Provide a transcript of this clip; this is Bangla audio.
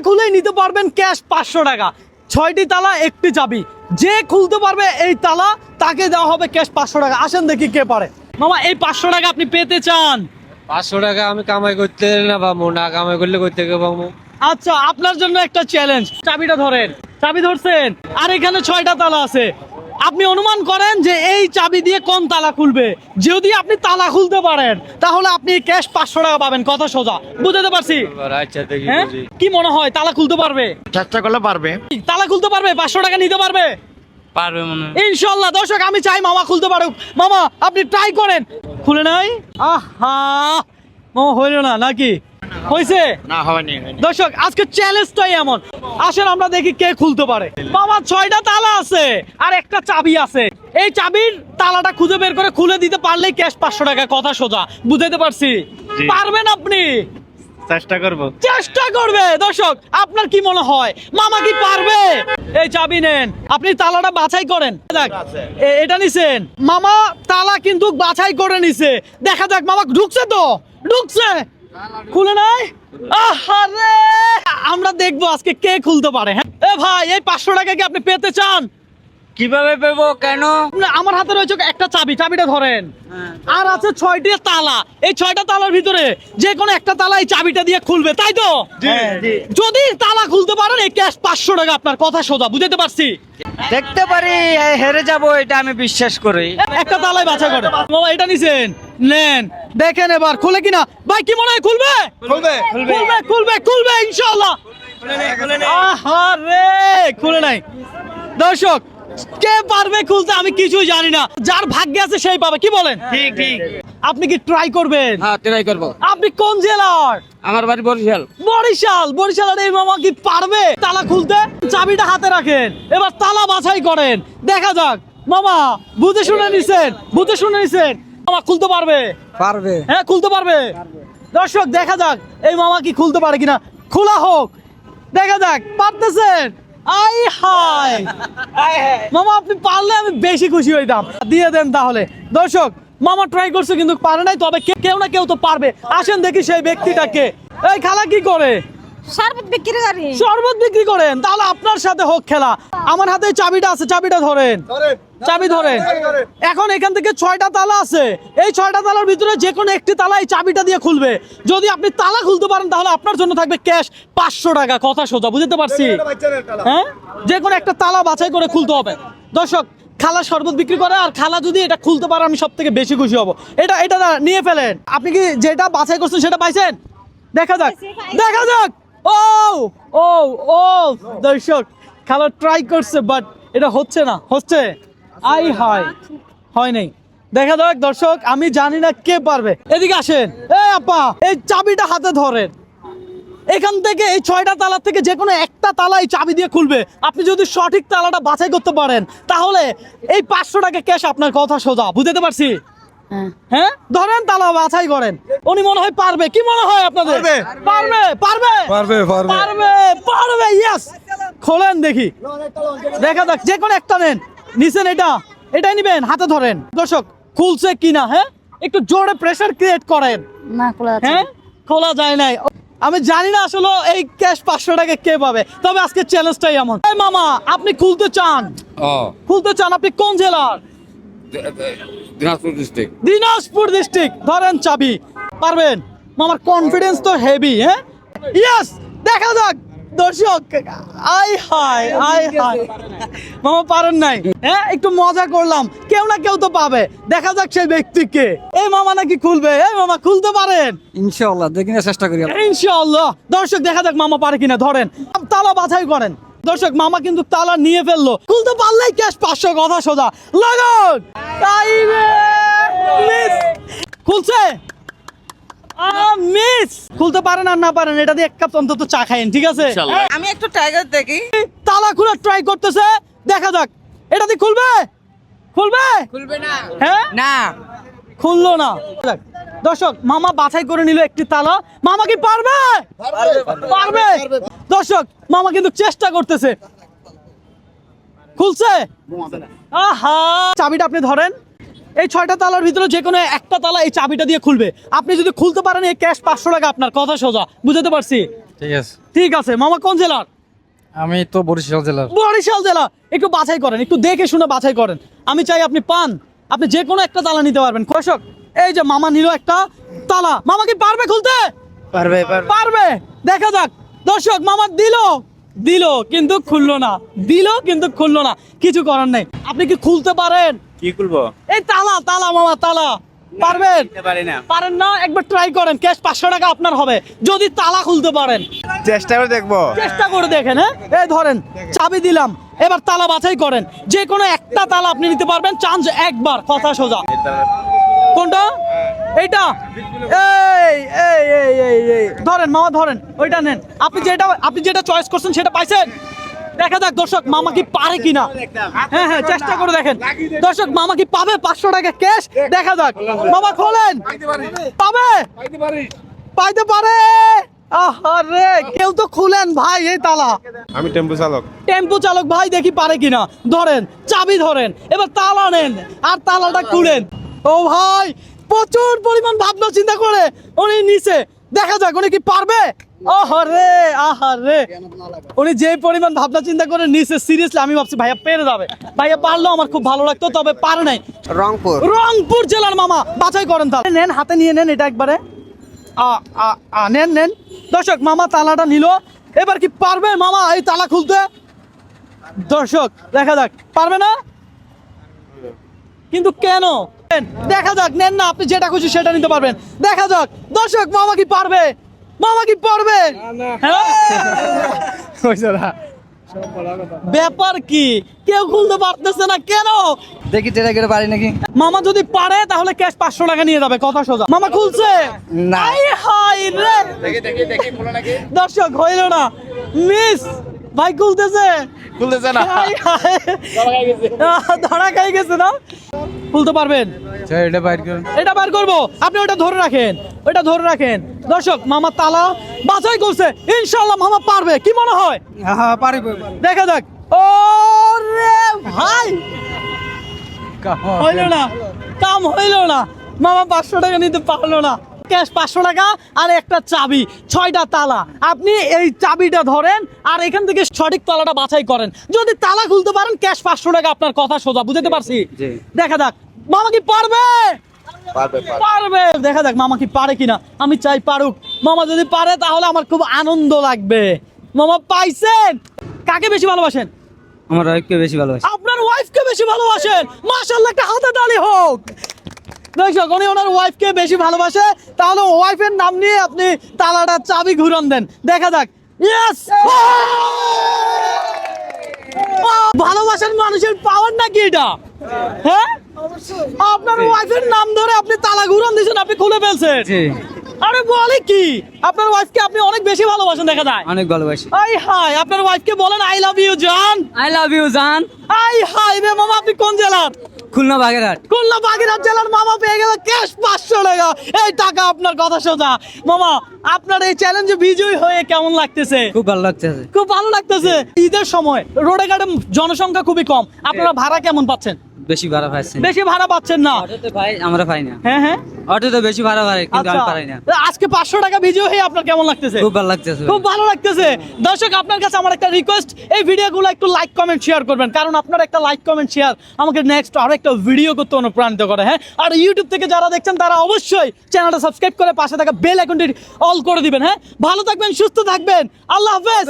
খুলেই নিতে পারবেন ক্যাশ 500 টাকা। 6টি তালা, একটি চাবি। যে খুলতে পারবে এই তালা তাকে দেওয়া হবে ক্যাশ 500 টাকা। আসেন দেখি কে পারে। মামা এই 500 টাকা আপনি পেতে চান? 500 টাকা আমি কামাই করতে না পাবো, না কামাই করলে করতে পাবো। আচ্ছা, আপনার জন্য একটা চ্যালেঞ্জ। চাবিটা ধরেন। চাবি ধরছেন? আর এখানে 6টা তালা আছে। আপনি অনুমান করেন যে এই চাবি দিয়ে কোন তালা খুলবে। যদি আপনি তালা খুলতে পারেন তাহলে আপনি ক্যাশ 500 টাকা পাবেন। কথা সোজা, বুঝতে পারছি? আচ্ছা দেখি হ্যাঁ, বুঝি। কি মনে হয় তালা খুলতে পারবে? চেষ্টা করলে পারবে। তালা খুলতে পারবে? 500 টাকা নিতে পারবে পারবে মনে হয়। ইনশাল্লাহ। দর্শক, আমি চাই মামা খুলতে পারুক। মামা আপনি ট্রাই করেন। খুলে নাই? আহা, মামা হইল না নাকি? হয়েছে? না হয়নি। দর্শক, আজকে চ্যালেঞ্জটাই এমন। আসেন আমরা দেখি কে খুলতে পারে। মামা 6টা তালা আছে আর একটা চাবি আছে। এই চাবির তালাটা খুঁজে বের করে খুলে দিতে পারলেই ক্যাশ 500 টাকা। কথা সোজা, বুঝাইতে পারছি? পারবেন আপনি? চেষ্টা করব। চেষ্টা করবে। দর্শক, আপনার কি মনে হয় মামা কি পারবে? এই চাবি নেন, আপনি তালাটা বাছাই করেন। দেখ, এটা নিছেন মামা, তালা কিন্তু বাছাই করে নিছে। দেখা যাক মামা ঢুকছে তো? ঢুকছে। খুলে নাই? আহারে, আমরা দেখবো আজকে কে খুলতে পারে। হ্যাঁ এ ভাই, এই 500 টাকা কি আপনি পেতে চান? কিভাবে পেবো? কেন? আমার হাতে রয়েছে একটা চাবি। চাবিটা ধরেন। আর আছে 6টি তালা। এই 6টা তালার ভিতরে যে কোনো একটা তালা এই চাবিটা দিয়ে খুলবে, তাই তো? যদি তালা খুলতে পারেন এই ক্যাশ 500 টাকা আপনার। কথা সোজা, বুঝতে পারছি? দেখতে পারি হেরে যাব, এটা আমি বিশ্বাস করি। একটা তালাই বাছা করে বাবা, এটা নিছেন, নেন, দেখেন এবার খুলে কিনা। ভাই কি মনে হয় খুলবে? খুলবে খুলবে খুলবে খুলবে ইনশাআল্লাহ। আহারে, খুলে নাই। দর্শক, কে পারবে খুলতে আমি কিছুই জানি না। যার ভাগ্যে আছে সেই পাবে। কি বলেন? ঠিক ঠিক। আপনি কি ট্রাই করবেন? হ্যাঁ, ট্রাই করবো। আপনি কোন জেলার? আমার বাড়ি বরিশাল। বরিশাল। বরিশালের এই মামা কি পারবে তালা খুলতে? চাবিটা হাতে রাখেন, এবার তালা বাছাই করেন। দেখা যাক। মামা বুঝে শুনে নিছেন? বুঝে শুনে নিছেন? মামা খুলতে পারবে? পারবে। হ্যাঁ, খুলতে পারবে। দর্শক, দেখা যাক এই মামা কি খুলতে পারে কিনা। খোলা হোক, দেখা যাক। পারতেছেন? আই হাই মামা, আপনি পারলে আমি বেশি খুশি হইতাম। দিয়ে দেন তাহলে। দর্শক, মামা ট্রাই করছে কিন্তু পারে নাই, তবে কেউ না কেউ তো পারবে। আসেন দেখি সেই ব্যক্তিটাকে। এই খালা কি করে? শরবত বিক্রি করি। শরবত বিক্রি করেন? তাহলে আপনার সাথে হোক খেলা। আমার হাতে চাবিটা আছে, চাবিটা ধরেন। চাবি ধরেন। এখন এখান থেকে 6টা তালা আছে। এই 6টা তালার ভিতরে যে কোনো একটি তালা এই চাবিটা দিয়ে খুলবে। যদি আপনি তালা খুলতে পারেন তাহলে আপনার জন্য থাকবে ক্যাশ 500 টাকা। কথা সোজা, বুঝতে পারছি? হ্যাঁ, যে কোনো একটা তালা বাছাই করে খুলতে হবে। দর্শক, খালা শরবত বিক্রি করে, আর খালা যদি এটা খুলতে পারে আমি সব থেকে বেশি খুশি হব। এটা এটা নিয়ে ফেলেন। আপনি কি যেটা বাছাই করছেন সেটা পাইছেন? দেখা যাক, দেখা যাক। ও ও ও দর্শক, খালা ট্রাই করছে বাট এটা হচ্ছে না। হচ্ছে? আই হাই, হয় নাই। দেখা যাক। দর্শক, আমি জানি না কে পারবে। এদিকে আসেন। এই আপা, এই চাবিটা হাতে ধরেন। এখান থেকে এই 6টা তালা থেকে যে কোনো একটা তালা এই চাবি দিয়ে খুলবে। আপনি যদি সঠিক তালাটা বাছাই করতে পারেন তাহলে এই 500 টাকা ক্যাশ আপনার। কথা সোজা, বুঝতে পারছি? হ্যাঁ, ধরেন, তালা বাছাই করেন। উনি মনে হয় পারবে। কি মনে হয় আপনাদের? পারবে পারবে পারবে পারবে পারবে ইয়েস। খোলেন দেখি, দেখা যাক। যে কোনো একটা নেন। নিছেন এটা? এটাই নিবেন? হাতে ধরেন। দর্শক, খুলছে কিনা। হ্যাঁ, একটু জোরে প্রেসার ক্রিয়েট করেন। না খোলা আছে। হ্যাঁ, খোলা যায় নাই। আমি জানি না আসলে এই ক্যাশ 500 টাকা কে পাবে, তবে আজকে চ্যালেঞ্জটাই এমন। এই মামা, আপনি খুলতে চান? খুলতে চান? আপনি কোন জেলার? দিনাজপুর ডিস্ট্রিক্ট। দিনাজপুর ডিস্ট্রিক্ট। ধরেন চাবি। পারবেন? মামার কনফিডেন্স তো হেভি। হ্যাঁ, ইয়েস। দেখা যাক। দর্শক, আই হাই আই হাই, মামা পারেন নাই। হ্যাঁ, একটু মজা করলাম। কেউ না কেউ তো পাবে। দেখা যাক সেই ব্যক্তিকে। এই মামা নাকি খুলবে। এই মামা খুলতে পারেন? ইনশাআল্লাহ, দেখি না, চেষ্টা করি। ইনশাআল্লাহ। দর্শক, দেখা যাক মামা পারে কিনা। ধরেন, তালা বাছাই করেন। দর্শক, মামা কিন্তু তালা নিয়ে ফেললো। খুলতে পারলেই ক্যাশ 500। কথা সোজা, লাগান। তাই রে, মিস। খুলছে? মিস। খুলতে পারেন আর না পারেন, এটা দিয়ে এক কাপ অন্তত চা খাইন, ঠিক আছে? আমি একটু টাইগার দেখি। তালা খোলা ট্রাই করতেছে। দেখা যাক এটা দিয়ে খুলবে। খুলবে? খুলবে না। হ্যাঁ, না, খুললো না। দর্শক, মামা বাছাই করে নিল একটি তালা। মামা কি পারবে? পারবে। দর্শক, মামা কিন্তু চেষ্টা করতেছে। খুলছে? আহা, চাবিটা আপনি ধরেন। এই 6টা তালার ভিতরে যে কোনো একটা তালা এই চাবিটা দিয়ে খুলবে। আপনি যদি খুলতে পারেন এই ক্যাশ 500 টাকা আপনার। কথা সোজা, বুঝতে পারছি? ঠিক আছে। ঠিক আছে মামা কোন জেলার? আমি তো বরিশাল জেলার। বরিশাল জেলা। একটু বাছাই করেন, একটু দেখে শুনে বাছাই করেন। আমি চাই আপনি পান, আপনি যে কোনো একটা তালা নিতে পারবেন। দর্শক এই যে মামা নিল একটা তালা, মামা কি পারবে খুলতে? পারবে পারবে, দেখা যাক। দর্শক মামা দিল কিন্তু খুললো না, কিছু করার নেই। আপনি কি খুলতে পারেন? কি খুলবো? এই তালা মামা, তালা পারবেন? পারি না। পারেন না? একবার ট্রাই করেন, ক্যাশ 500 টাকা আপনার হবে যদি তালা খুলতে পারেন। চেষ্টা করে দেখবো। চেষ্টা করে দেখেন। হ্যাঁ, এই ধরেন চাবি দিলাম, এবার তালা বাছাই করেন। যে কোনো একটা তালা আপনি নিতে পারবেন, চান্স একবার, কথা সোজা। কোনটা? এইটা? এই ধরেন মামা, ধরেন ওইটা নেন। আপনি যেটা চয়েস করছেন সেটা পাইছেন? দেখা যাক দর্শক মামা কি পারে কিনা। হ্যাঁ চেষ্টা করে দেখেন দর্শক, মামা কি পাবে 500 টাকা ক্যাশ? দেখা যাক। মামা খোলেন, পাবে? পাইতে পারে। আরে কেউ তো খুলেন ভাই এই তালা। আমি টেম্পো চালক ভাই, দেখি পারে কিনা। ধরেন চাবি ধরেন, এবার তালা নেন আর তালাটা খুলেন। ও ভাই, প্রচুর পরিমাণ ভাবনা চিন্তা করে উনি নিচে। দেখা যাক উনি কি পারবে। আহারে উনি যে পরিমাণ ভাবনা চিন্তা করে নিচে, সিরিয়াসলি আমি ভাবছি ভাইয়া পেরে যাবে। ভাইয়া পারলো আমার খুব ভালো লাগতো, তবে পারে নাই। রংপুর জেলার মামা, বাছাই করেন তাহলে। নেন, হাতে নিয়ে নেন এটা একবারে। নেন। দর্শক মামা তালাটা নিল, এবার কি পারবে মামা এই তালা খুলতে? দর্শক দেখা যাক, পারবে না কিন্তু কেন? দেখা যাক, নেন না, আপনি যেটা খুশি সেটা নিতে পারবেন। দেখা যাক দর্শক, মামা কি পারবে? হ্যাঁ? ব্যাপার কি, কেউ খুলতে পারতেছে না কেন? দেখি ট্রাই করে পারি নাকি। মামা যদি পারে তাহলে ক্যাশ 500 টাকা নিয়ে যাবে, কথা সোজা। মামা খুলছে না। হাই রে, দর্শক হইল না, মিস। ভাই খুলতেছে না। ধরা খাই গেছে না? খুলতে পারবেন? এটা বার করবো, আপনি ওটা ধরে রাখেন। দর্শক মামা তালা বাছাই করছে, ইনশাল্লাহ মামা পারবে। কি মনে হয়? দেখা যাক। ও রে ভাই, কাম হইল না। মামা 500 টাকা নিতে পারলো না। ক্যাশ 500 টাকা আর একটা চাবি, 6টা তালা। আপনি এই চাবিটা ধরেন আর এখান থেকে সঠিক তালাটা বাছাই করেন। যদি তালা খুলতে পারেন, ক্যাশ 500 টাকা আপনার, কথা সোজা। বুঝতে পারছি? দেখা যাক মামা কি পারবে। দেখা যাক মামা কি পারে কিনা। আমি চাই পারুক। মামা যদি পারে তাহলে আমার খুব আনন্দ লাগবে। মামা পাইছেন? কাকে বেশি ভালোবাসেন? আমার ওয়াইফকে বেশি ভালোবাসি। আপনার ওয়াইফকে বেশি ভালোবাসেন? মাশাআল্লাহ, একটা হাতে তালি হোক। দর্শক উনি ওনার ওয়াইফকে বেশি ভালোবাসে, তাহলে ওয়াইফের নাম নিয়ে আপনি তালাটা চাবি ঘুরান দেন। দেখা যাক। ইয়েস, ভালোবাসার মানুষের পাওয়ার নাকি এটা? হ্যাঁ, আপনার ওয়াইফের নাম ধরে আপনি তালা ঘুরান দিয়েছেন, আপনি খুলে ফেলছেন। আরে বলে কি, আপনার ওয়াইফকে আপনি অনেক বেশি ভালোবাসেন দেখা যায়। অনেক ভালোবাসি। হাই, আপনার ওয়াইফকে বলেন আই লাভ ইউ জান। আই লাভ ইউ জান। হাই রে মামা, আপনি কোন জেলার? খুলনা বাগেরহাট জেলার। মামা পেয়ে গেল ক্যাশ 500 টাকা। এই টাকা আপনার, কথা সোজা। মামা আপনার এই চ্যালেঞ্জে বিজয়ী হয়ে কেমন লাগতেছে? খুব ভালো লাগতেছে। খুব ভালো লাগতেছে। ঈদের সময় রোডে ঘাটে জনসংখ্যা খুবই কম, আপনারা ভাড়া কেমন পাচ্ছেন? বেশি ভাড়া পাচ্ছেন? বেশি ভাড়া পাচ্ছেন না? অটোতে ভাই আমরা পাই না। হ্যাঁ, অটোতে বেশি ভাড়া পাই কিন্তু আমি পাই না। আজকে 500 টাকা বিজয় হয়ে আপনার কেমন লাগতেছে? খুব ভালো লাগতেছে। খুব ভালো লাগতেছে। দর্শক আপনার কাছে আমার একটা রিকোয়েস্ট, এই ভিডিওগুলো একটু লাইক কমেন্ট শেয়ার করবেন, কারণ আপনার একটা লাইক কমেন্ট শেয়ার আমাকে নেক্সট আরো একটা ভিডিও করতে অনুপ্রাণিত করে। হ্যাঁ, আর ইউটিউব থেকে যারা দেখছেন তারা অবশ্যই চ্যানেলটা সাবস্ক্রাইব করে পাশে থাকা বেল আইকনটি অল করে দিবেন। হ্যাঁ, ভালো থাকবেন, সুস্থ থাকবেন, আল্লাহ হাফেজ।